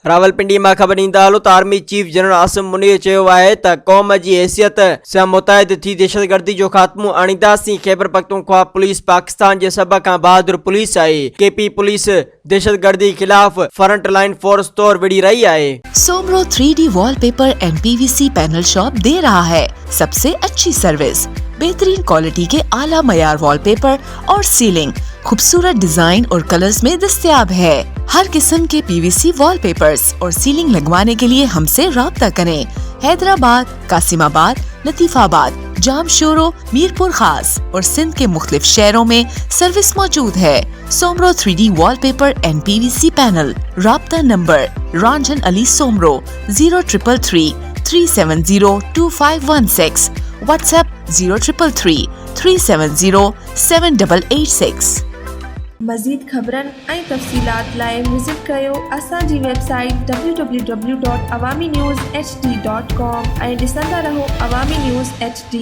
रावलपिंडी में खबर ईंदा हलो त army chief general Asim Munir चयो आहे त क़ौम जी हैसियत सां मुतहद थी दहशतगर्दी जो ख़ात्मो आणींदासीं। खैबर पख्तूनख्वा पुलिस पाकिस्तान जे सभ खां बहादुर पुलिस आहे। केपी पुलिस दहशतगर्दी खिलाफ फ्रंट लाइन फोर्स तौर विढ़ी रही है। Soomro 3D wallpaper and PVC panel shop दे रहा है सबसे अच्छी सर्विस, बेहतरीन क्वालिटी के आला मयार वॉलपेपर और सीलिंग खूबसूरत डिजाइन और कलर्स में दस्तयाब है। हर किस्म के PVC वॉलपेपर्स और सीलिंग लगवाने के लिए हमसे राब्ता करें। हैदराबाद, कासिमाबाद, लतीफाबाद, जामशोरो, मीरपुर खास और सिंध के मुख्तलिफ शहरों में सर्विस मौजूद है। Soomro 3D wallpaper and PVC panel. राब्ता नंबर रंजन अली सोमरो 0333 370 2516, व्हाट्सएप 0333 370 7886। मज़ीद ख़बरन ऐं तफ़सीलात लाइ विज़िट कयो असांजी वेबसाइट www.awamiNewsHD.com ऐं ॾिसंदा रहो अवामी न्यूज़ HD।